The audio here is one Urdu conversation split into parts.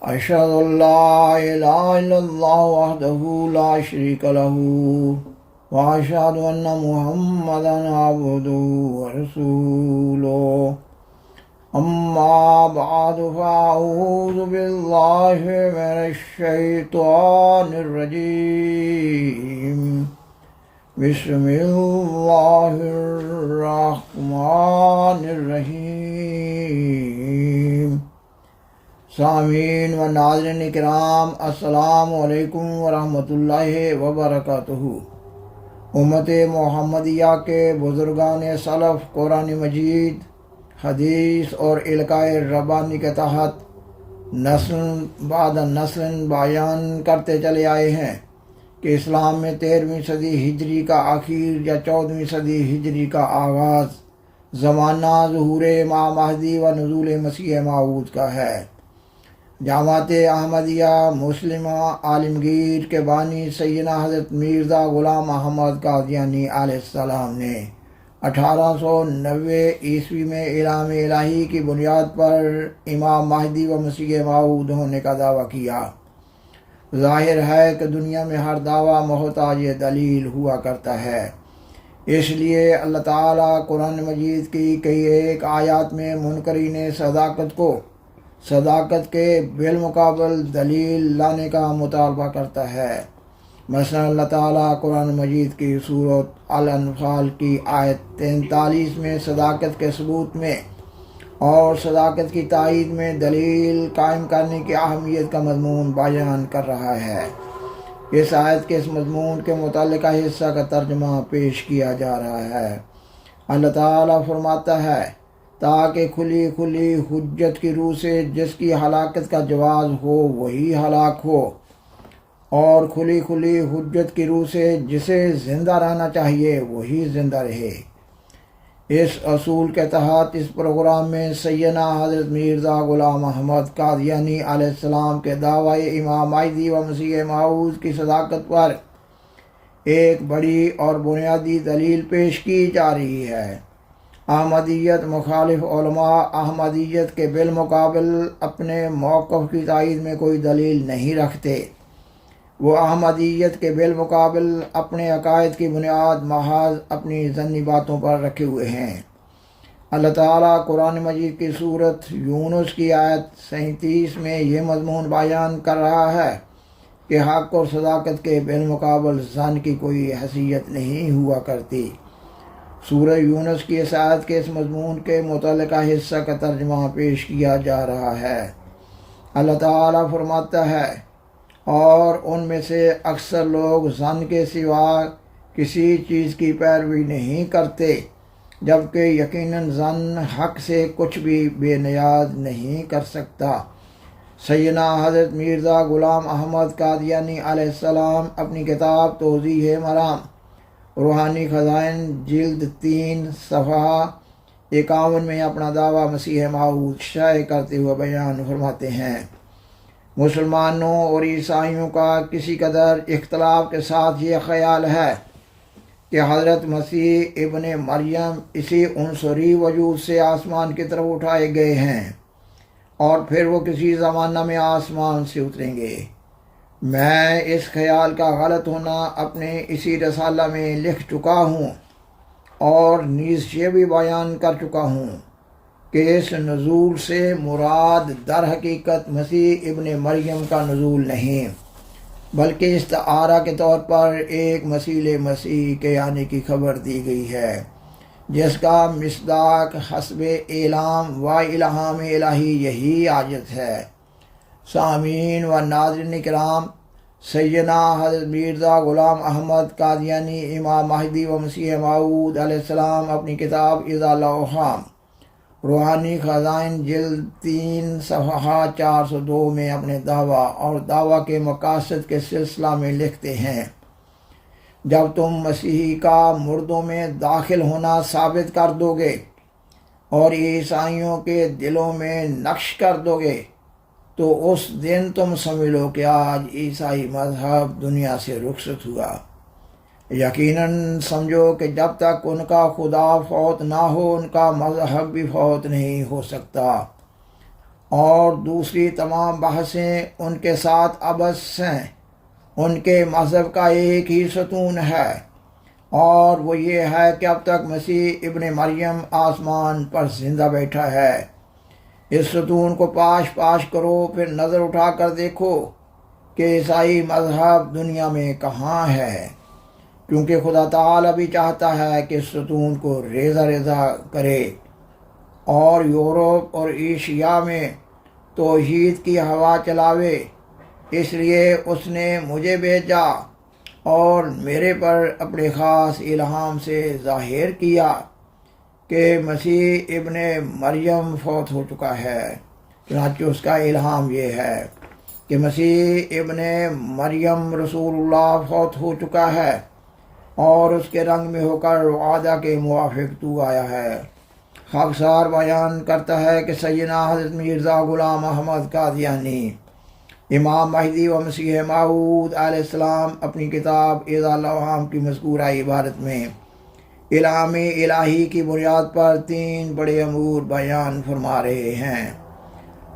أشهد أن لا إله إلا الله وحده لا شريك له وأشهد أن محمدا عبده ورسوله أما بعد فأعوذ بالله من الشيطان الرجيم بسم الله الرحمن الرحیم۔ سامعین و ناظرین کرام، السلام علیکم ورحمۃ اللہ وبرکاتہ۔ امت محمدیہ کے بزرگان سلف قرآن مجید، حدیث اور القاء ربانی کے تحت نسل بعد نسل بیان کرتے چلے آئے ہیں کہ اسلام میں 13ویں صدی ہجری کا آخر یا 14ویں صدی ہجری کا آغاز زمانہ ظہور امام مہدی و نزول مسیح موعود کا ہے۔ جماعت احمدیہ مسلمہ عالمگیر کے بانی سیدنا حضرت مرزا غلام احمد قادیانی علیہ السلام نے 1890 عیسوی میں اعلام الہی کی بنیاد پر امام مہدی و مسیح موعود ہونے کا دعویٰ کیا۔ ظاہر ہے کہ دنیا میں ہر دعویٰ محتاج دلیل ہوا کرتا ہے، اس لیے اللہ تعالیٰ قرآن مجید کی کئی ایک آیات میں منکرین صداقت کے بالمقابل دلیل لانے کا مطالبہ کرتا ہے۔ مثلا اللہ تعالیٰ قرآن مجید کی سورۃ الانفال کی آیت 43 میں صداقت کے ثبوت میں اور صداقت کی تائید میں دلیل قائم کرنے کی اہمیت کا مضمون بیان کر رہا ہے۔ اس آیت کے اس مضمون کے متعلقہ حصہ کا ترجمہ پیش کیا جا رہا ہے۔ اللہ تعالیٰ فرماتا ہے، تاکہ کھلی کھلی حجت کی روح سے جس کی ہلاکت کا جواز ہو وہی ہلاک ہو، اور کھلی کھلی حجت کی روح سے جسے زندہ رہنا چاہیے وہی زندہ رہے۔ اس اصول کے تحت اس پروگرام میں سیدنا حضرت مرزا غلام احمد قادیانی علیہ السلام کے دعوی امام مہدی و مسیح موعود کی صداقت پر ایک بڑی اور بنیادی دلیل پیش کی جا رہی ہے۔ احمدیت مخالف علماء احمدیت کے بالمقابل اپنے موقف کی تائید میں کوئی دلیل نہیں رکھتے، وہ احمدیت کے بالمقابل اپنے عقائد کی بنیاد محض اپنی ظنی باتوں پر رکھے ہوئے ہیں۔ اللہ تعالیٰ قرآن مجید کی سورۃ یونس کی آیت 37 میں یہ مضمون بیان کر رہا ہے کہ حق اور صداقت کے بالمقابل ظن کی کوئی حیثیت نہیں ہوا کرتی۔ سورہ یونس کی اس آیت کے اس مضمون کے متعلقہ حصہ کا ترجمہ پیش کیا جا رہا ہے۔ اللہ تعالیٰ فرماتا ہے، اور ان میں سے اکثر لوگ ظن کے سوا کسی چیز کی پیروی نہیں کرتے، جبکہ یقیناً ظن حق سے کچھ بھی بے نیاز نہیں کر سکتا۔ سیدنا حضرت مرزا غلام احمد قادیانی علیہ السلام اپنی کتاب توضیح مرام روحانی خزائن جلد 3 صفحہ 51 میں اپنا دعویٰ مسیح موعود شائع کرتے ہوئے بیان فرماتے ہیں، مسلمانوں اور عیسائیوں کا کسی قدر اختلاف کے ساتھ یہ خیال ہے کہ حضرت مسیح ابن مریم اسی عنصری وجود سے آسمان کی طرف اٹھائے گئے ہیں اور پھر وہ کسی زمانہ میں آسمان سے اتریں گے۔ میں اس خیال کا غلط ہونا اپنے اسی رسالہ میں لکھ چکا ہوں اور نیز یہ بھی بیان کر چکا ہوں کہ اس نزول سے مراد در حقیقت مسیح ابن مریم کا نزول نہیں، بلکہ استعارہ کے طور پر ایک مثیل مسیح کے آنے کی خبر دی گئی ہے، جس کا مصداق حسب اعلام و الہام الہی یہی آیت ہے۔ سامعین و ناظرین کرام، سیدنا حضرت مرزا غلام احمد قادیانی امام مہدی و مسیح موعود علیہ السلام اپنی کتاب اضاء الاوہام روحانی خزائن جلد 3 صفحہ 402 میں اپنے دعویٰ اور دعویٰ کے مقاصد کے سلسلہ میں لکھتے ہیں، جب تم مسیحی کا مردوں میں داخل ہونا ثابت کر دو گے اور عیسائیوں کے دلوں میں نقش کر دو گے تو اس دن تم سمجھ لو کہ آج عیسائی مذہب دنیا سے رخصت ہوا۔ یقیناً سمجھو کہ جب تک ان کا خدا فوت نہ ہو ان کا مذہب بھی فوت نہیں ہو سکتا، اور دوسری تمام بحثیں ان کے ساتھ عبث ہیں۔ ان کے مذہب کا ایک ہی ستون ہے، اور وہ یہ ہے کہ اب تک مسیح ابن مریم آسمان پر زندہ بیٹھا ہے۔ اس ستون کو پاش پاش کرو، پھر نظر اٹھا کر دیکھو کہ عیسائی مذہب دنیا میں کہاں ہے، کیونکہ خدا تعالیٰ بھی چاہتا ہے کہ اس ستون کو ریزہ ریزہ کرے اور یورپ اور ایشیا میں توحید کی ہوا چلاوے۔ اس لیے اس نے مجھے بھیجا اور میرے پر اپنے خاص الہام سے ظاہر کیا کہ مسیح ابن مریم فوت ہو چکا ہے۔ چنانچہ اس کا الہام یہ ہے کہ مسیح ابن مریم رسول اللہ فوت ہو چکا ہے اور اس کے رنگ میں ہو کر وعدہ کے موافق تو آیا ہے۔ خاکسار بیان کرتا ہے کہ سیدنا حضرت مرزا غلام احمد قادیانی، امام مہدی و مسیح موعود علیہ السلام، اپنی کتاب اعضاء الاوہام کی مذکورہ عبارت میں الہام الہی کی بنیاد پر 3 بڑے امور بیان فرما رہے ہیں۔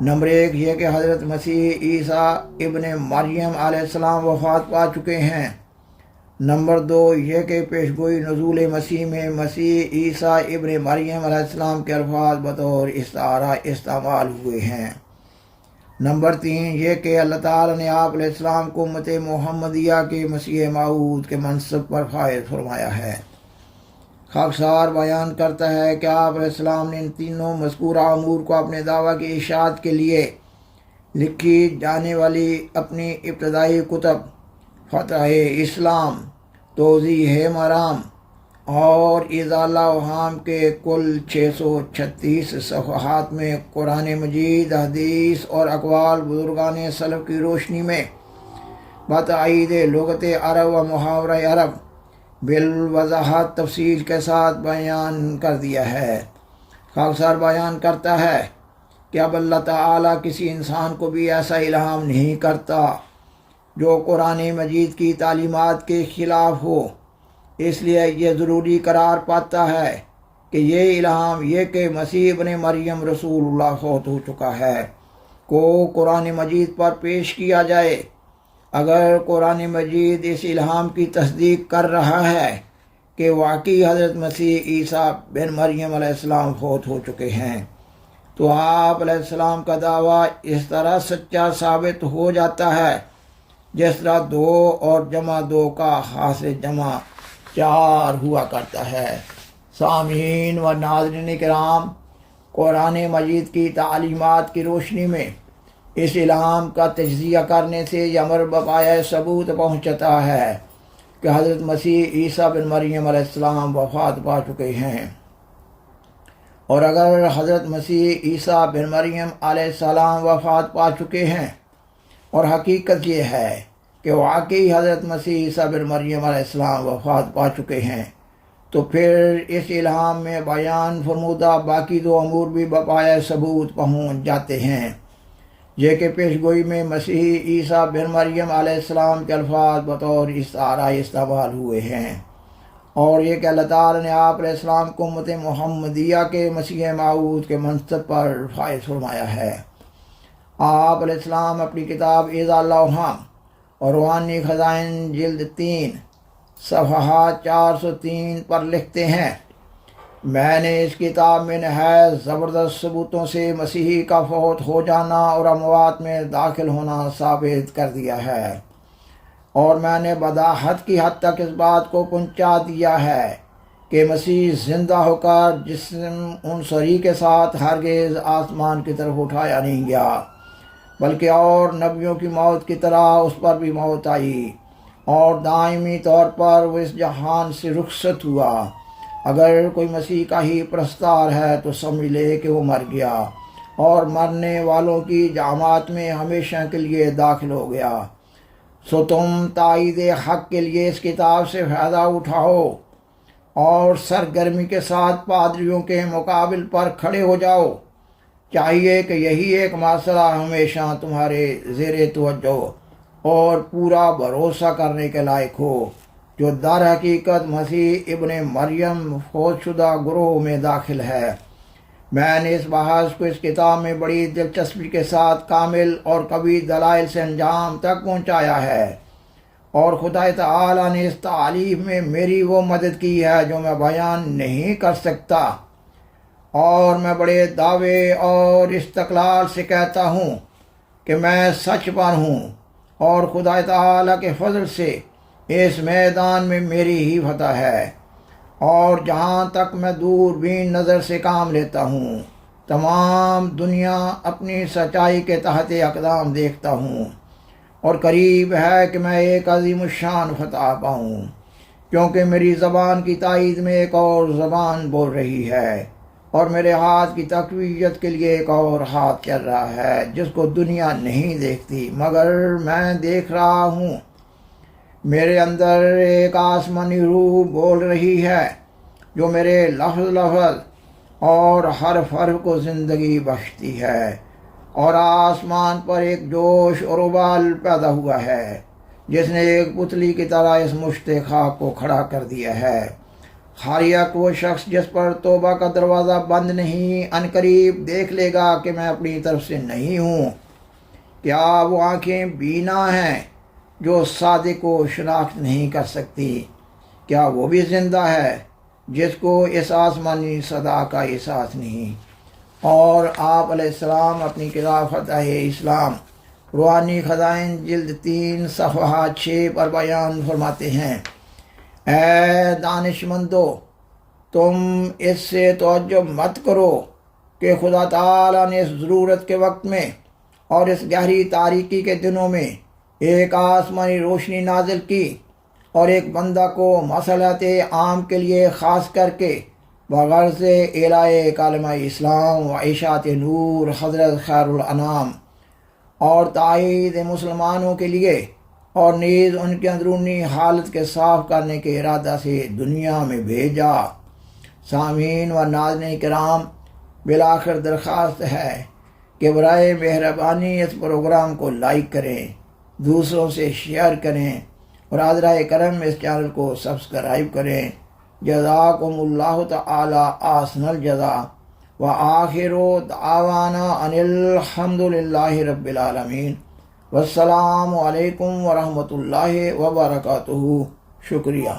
نمبر 1 یہ کہ حضرت مسیح عیسیٰ ابن مریم علیہ السلام وفات پا چکے ہیں۔ نمبر 2 یہ کہ پیشگوئی نزول مسیح میں مسیح عیسیٰ ابن مریم علیہ السلام کے الفاظ بطور استعارہ استعمال ہوئے ہیں۔ نمبر 3 یہ کہ اللہ تعالیٰ نے آپ علیہ السلام کو امت محمدیہ کے مسیح موعود کے منصب پر فائز فرمایا ہے۔ خاکسار بیان کرتا ہے کہ آپ علیہ السلام نے ان تینوں مذکورہ امور کو اپنے دعویٰ کی اشاعت کے لیے لکھی جانے والی اپنی ابتدائی کتب فتح اسلام، توضیح مرام اور اعضاء الاوہام کے کل 636 صفحات میں قرآن مجید، حدیث اور اقوال بزرگان سلف کی روشنی میں بتعید لغت عرب و محاورہ عرب بالوضاحت تفصیل کے ساتھ بیان کر دیا ہے۔ خاکسار بیان کرتا ہے کہ اب اللہ تعالیٰ کسی انسان کو بھی ایسا الہام نہیں کرتا جو قرآن مجید کی تعلیمات کے خلاف ہو۔ اس لیے یہ ضروری قرار پاتا ہے کہ یہ الہام یہ کہ مسیح ابن مریم رسول اللہ فوت ہو چکا ہے کو قرآن مجید پر پیش کیا جائے۔ اگر قرآن مجید اس الہام کی تصدیق کر رہا ہے کہ واقعی حضرت مسیح عیسیٰ بن مریم علیہ السلام فوت ہو چکے ہیں، تو آپ علیہ السلام کا دعویٰ اس طرح سچا ثابت ہو جاتا ہے جس طرح 2 اور جمع 2 کا حاصل جمع 4 ہوا کرتا ہے۔ سامعین و ناظرین کرام، قرآن مجید کی تعلیمات کی روشنی میں اس الہام کا تجزیہ کرنے سے یہ امر بپایہ ثبوت پہنچتا ہے کہ حضرت مسیح عیسیٰ بن مریم علیہ السلام وفات پا چکے ہیں۔ اور اگر حضرت مسیح عیسیٰ بن مریم علیہ السلام وفات پا چکے ہیں اور حقیقت یہ ہے کہ واقعی حضرت مسیح عیسیٰ بن مریم علیہ السلام وفات پا چکے ہیں، تو پھر اس الہام میں بیان فرمودہ باقی 2 امور بھی بپایہ ثبوت پہنچ جاتے ہیں، یہ کہ پیشگوئی میں مسیح عیسیٰ بن مریم علیہ السلام کے الفاظ بطور استعارہ استعمال ہوئے ہیں، اور یہ کہ اللہ تعالیٰ نے آپ علیہ السلام کو امت محمدیہ کے مسیح موعود کے منصب پر فائز فرمایا ہے۔ آپ علیہ السلام اپنی کتاب اعضاء الاوہام اور روحانی خزائن جلد 3 صفحات 403 پر لکھتے ہیں، میں نے اس کتاب میں نہایت زبردست ثبوتوں سے مسیحی کا فوت ہو جانا اور اموات میں داخل ہونا ثابت کر دیا ہے، اور میں نے بداحت کی حد تک اس بات کو پہنچا دیا ہے کہ مسیح زندہ ہو کر جسم عنصری کے ساتھ ہرگز آسمان کی طرف اٹھایا نہیں گیا، بلکہ اور نبیوں کی موت کی طرح اس پر بھی موت آئی اور دائمی طور پر وہ اس جہان سے رخصت ہوا۔ اگر کوئی مسیح کا ہی پرستار ہے تو سمجھ لے کہ وہ مر گیا اور مرنے والوں کی جماعت میں ہمیشہ کے لیے داخل ہو گیا۔ سو تم تائید حق کے لیے اس کتاب سے فائدہ اٹھاؤ اور سرگرمی کے ساتھ پادریوں کے مقابل پر کھڑے ہو جاؤ۔ چاہیے کہ یہی ایک مسئلہ ہمیشہ تمہارے زیر توجہ اور پورا بھروسہ کرنے کے لائق ہو، جو در حقیقت مسیح ابن مریم فوت شدہ گروہ میں داخل ہے۔ میں نے اس بحث کو اس کتاب میں بڑی دلچسپی کے ساتھ کامل اور قوی دلائل سے انجام تک پہنچایا ہے، اور خدا تعالی نے اس تعلیم میں میری وہ مدد کی ہے جو میں بیان نہیں کر سکتا، اور میں بڑے دعوے اور استقلال سے کہتا ہوں کہ میں سچ پر ہوں، اور خدا تعالی کے فضل سے اس میدان میں میری ہی فتح ہے، اور جہاں تک میں دوربین نظر سے کام لیتا ہوں تمام دنیا اپنی سچائی کے تحت اقدام دیکھتا ہوں، اور قریب ہے کہ میں ایک عظیم الشان فتح پاؤں، کیونکہ میری زبان کی تائید میں ایک اور زبان بول رہی ہے، اور میرے ہاتھ کی تقویت کے لیے ایک اور ہاتھ چل رہا ہے جس کو دنیا نہیں دیکھتی مگر میں دیکھ رہا ہوں۔ میرے اندر ایک آسمانی روح بول رہی ہے جو میرے لفظ لفظ اور حرف حرف کو زندگی بخشتی ہے، اور آسمان پر ایک جوش اور ابال پیدا ہوا ہے جس نے ایک پتلی کی طرح اس مشت خاک کو کھڑا کر دیا ہے۔ خاریک وہ شخص جس پر توبہ کا دروازہ بند نہیں عنقریب دیکھ لے گا کہ میں اپنی طرف سے نہیں ہوں۔ کیا وہ آنکھیں بینا ہیں جو صادق کو شناخت نہیں کر سکتی؟ کیا وہ بھی زندہ ہے جس کو اس آسمانی صدا کا احساس نہیں؟ اور آپ علیہ السلام اپنی کتاب فتح اسلام روحانی خزائن جلد 3 صفحہ 6 پر بیان فرماتے ہیں، اے دانش مندو، تم اس سے تعجب مت کرو کہ خدا تعالیٰ نے اس ضرورت کے وقت میں اور اس گہری تاریکی کے دنوں میں ایک آسمانی روشنی نازل کی، اور ایک بندہ کو مصلحت عام کے لیے خاص کر کے بغرض اعلاء کلمہ اسلام و اشاعت نور حضرت خیر الانام اور تائید مسلمانوں کے لیے، اور نیز ان کی اندرونی حالت کے صاف کرنے کے ارادہ سے دنیا میں بھیجا۔ سامعین و ناظرین کرام، بالآخر درخواست ہے کہ برائے مہربانی اس پروگرام کو لائک کریں، دوسروں سے شیئر کریں، اور حضرہ کرم اس چینل کو سبسکرائب کریں۔ جزاکم اللہ تعالی احسن الجزا، وآخر دعوانا ان الحمد للہ رب العالمین، والسلام علیکم ورحمۃ اللہ وبرکاتہ۔ شکریہ۔